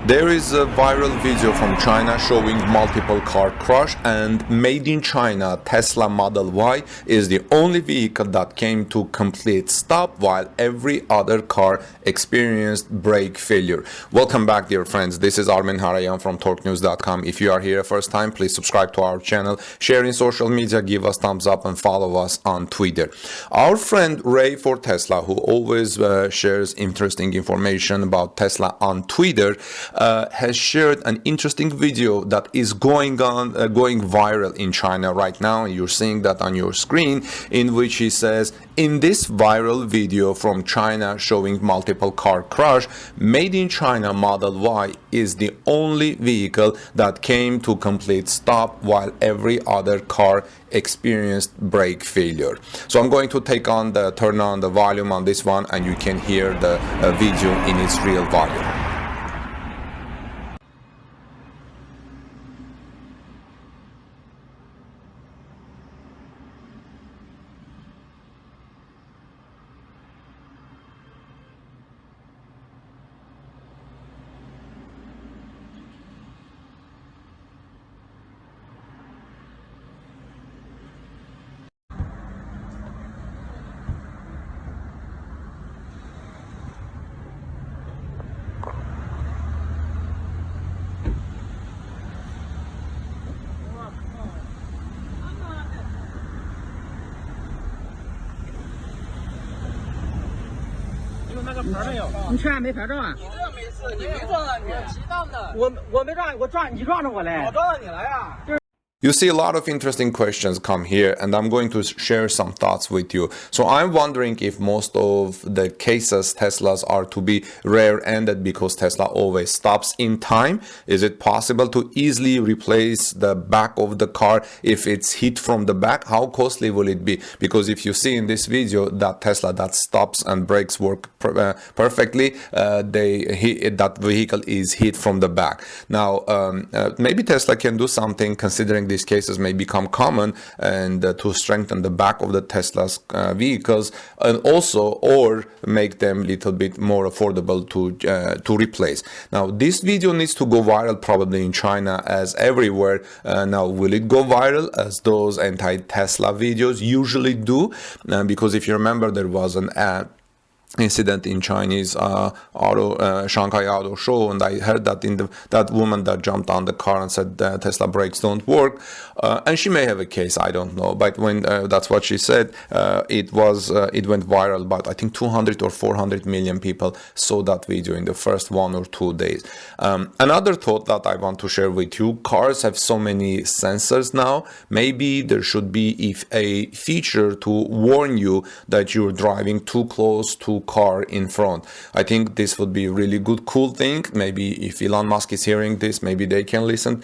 There is a viral video from China showing multiple car crash, and made in China Tesla Model Y is the only vehicle that came to complete stop while every other car experienced brake failure. Welcome back, dear friends. This is Armen Harayan from TorqueNews.com. If you are here first time, please subscribe to our channel, share in social media, give us thumbs up, and follow us on Twitter. Our friend Ray for Tesla, who always shares interesting information about Tesla on Twitter, has shared an interesting video that is going viral in China right now, and you're seeing that on your screen, in which he says, in this viral video from China showing multiple car crash, made in China Model Y is the only vehicle that came to complete stop while every other car experienced brake failure. So I'm going to turn on the volume on this one, and you can hear the video in its real volume.你车上没牌照啊？你这没事，你没撞上去，骑档的。我没撞你，你撞着我嘞。我撞上你了呀。 You see a lot of interesting questions come here, and I'm going to share some thoughts with you. So I'm wondering if most of the cases Teslas are to be rear-ended because Tesla always stops in time. Is it possible to easily replace the back of the car if it's hit from the back? How costly will it be? Because if you see in this video that Tesla that stops and brakes work perfectly, that vehicle is hit from the back. Now, maybe Tesla can do something, considering these cases may become common, and to strengthen the back of the Tesla's vehicles, and also or make them a little bit more affordable to replace. Now this video needs to go viral probably in China as everywhere. Now will it go viral as those anti-Tesla videos usually do? Because if you remember, there was an incident in Chinese Shanghai Auto Show, and I heard that that woman that jumped on the car and said Tesla brakes don't work, and she may have a case, I don't know, but when that's what she said, it went viral. But I think 200 or 400 million people saw that video in the first 1 or 2 days. Another thought that I want to share with you: cars have so many sensors now. Maybe there should be a feature to warn you that you're driving too close to car in front. I think this would be a really good, cool thing. Maybe if Elon Musk is hearing this, maybe they can listen,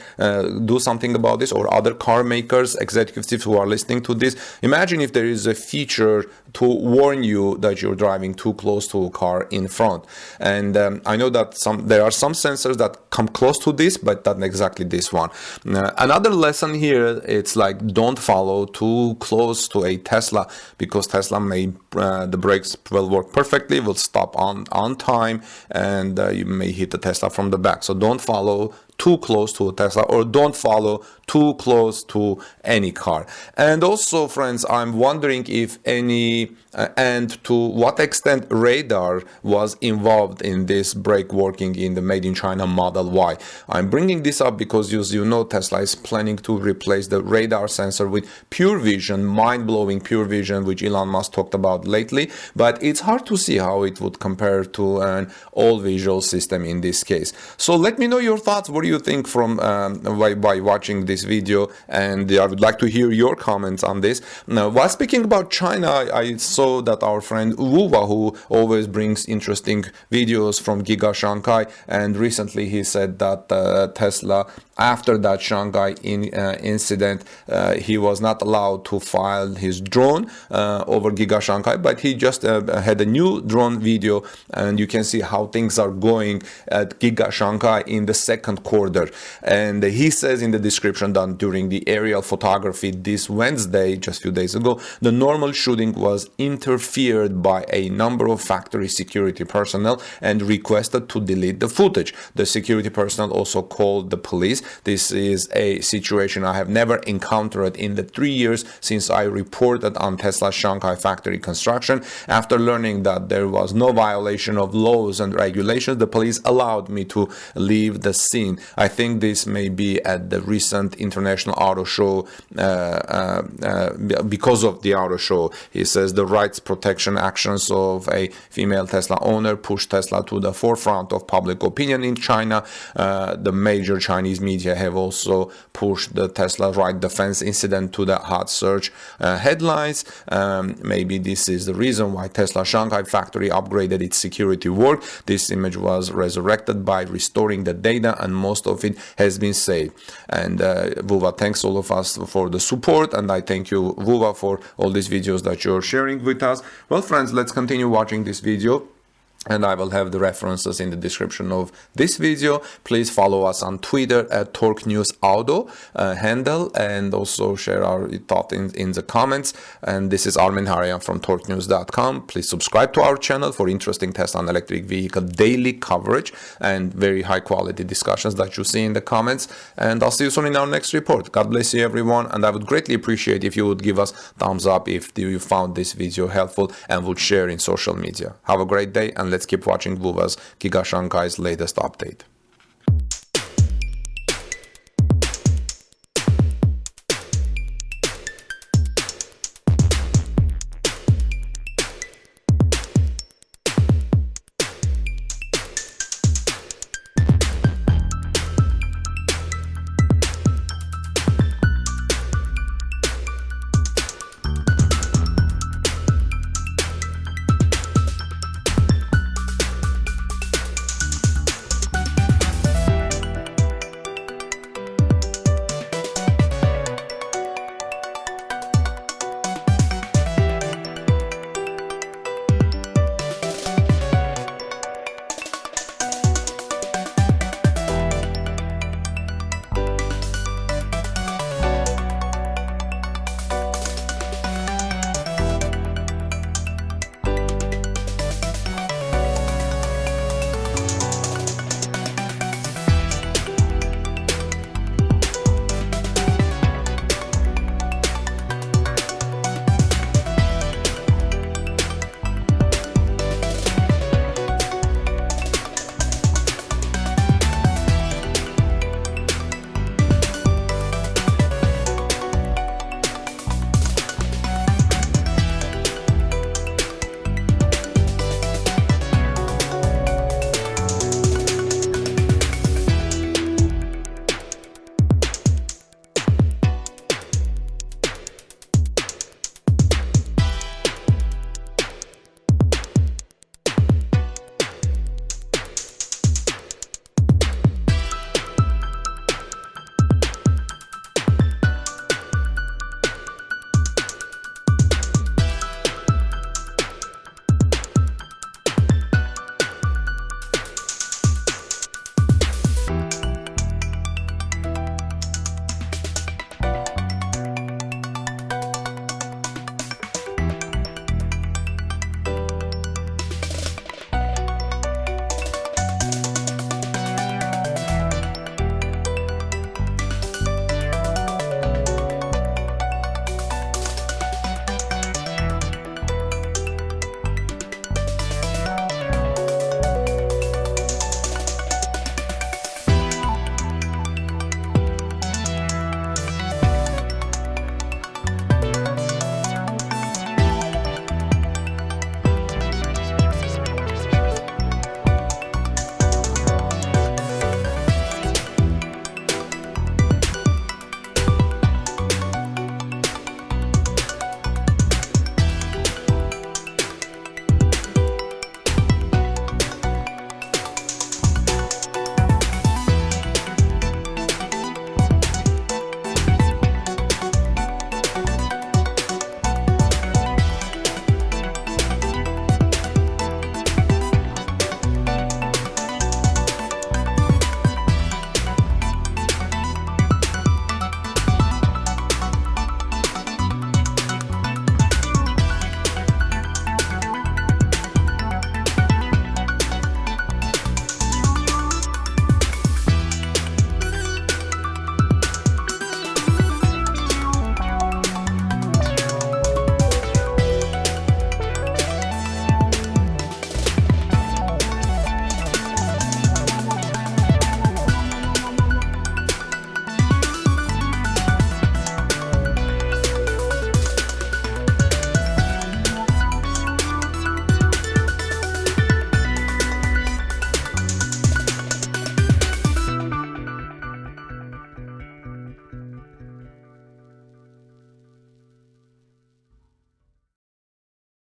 do something about this, or other car makers, executives who are listening to this. Imagine if there is a feature to warn you that you're driving too close to a car in front. And I know that there are some sensors that come close to this, but not exactly this one. Another lesson here, it's like, don't follow too close to a Tesla, because Tesla the brakes will work perfectly, will stop on time, and you may hit the Tesla from the back. So don't follow too close to a Tesla, or don't follow too close to any car. And also, friends, I'm wondering if and to what extent radar was involved in this brake working in the made in China Model Y. I'm bringing this up because, as you know, Tesla is planning to replace the radar sensor with pure vision, mind-blowing pure vision, which Elon Musk talked about lately. But it's hard to see how it would compare to an all-visual system in this case. So let me know your thoughts. What do you think from by watching this video? And I would like to hear your comments on this. Now, while speaking about China, I saw that our friend Wuwa, who always brings interesting videos from Giga Shanghai, and recently he said that Tesla, after that Shanghai incident, he was not allowed to file his drone over Giga Shanghai, but he just had a new drone video, and you can see how things are going at Giga Shanghai in the second quarter recorder. And he says in the description that during the aerial photography this Wednesday, just a few days ago, the normal shooting was interfered by a number of factory security personnel and requested to delete the footage. The security personnel also called the police. This is a situation I have never encountered in the 3 years since I reported on Tesla's Shanghai factory construction. After learning that there was no violation of laws and regulations, the police allowed me to leave the scene. I think this may be at the recent International Auto Show because of the auto show. He says the rights protection actions of a female Tesla owner pushed Tesla to the forefront of public opinion in China. The major Chinese media have also pushed the Tesla right defense incident to the hot search headlines. Maybe this is the reason why Tesla Shanghai factory upgraded its security work. This image was resurrected by restoring the data, and most of it has been saved. And Vuva thanks all of us for the support, and I thank you, Vuva, for all these videos that you're sharing with us. Well, friends, let's continue watching this video, and I will have the references in the description of this video. Please follow us on Twitter at TorqueNewsAuto handle, and also share our thought in the comments. And this is Armen Hareyan from TorqueNews.com. Please subscribe to our channel for interesting Tesla and electric vehicle daily coverage and very high quality discussions that you see in the comments. And I'll see you soon in our next report. God bless you, everyone. And I would greatly appreciate if you would give us thumbs up if you found this video helpful and would share in social media. Have a great day, and let's keep watching Vuva's Giga Shanghai's latest update.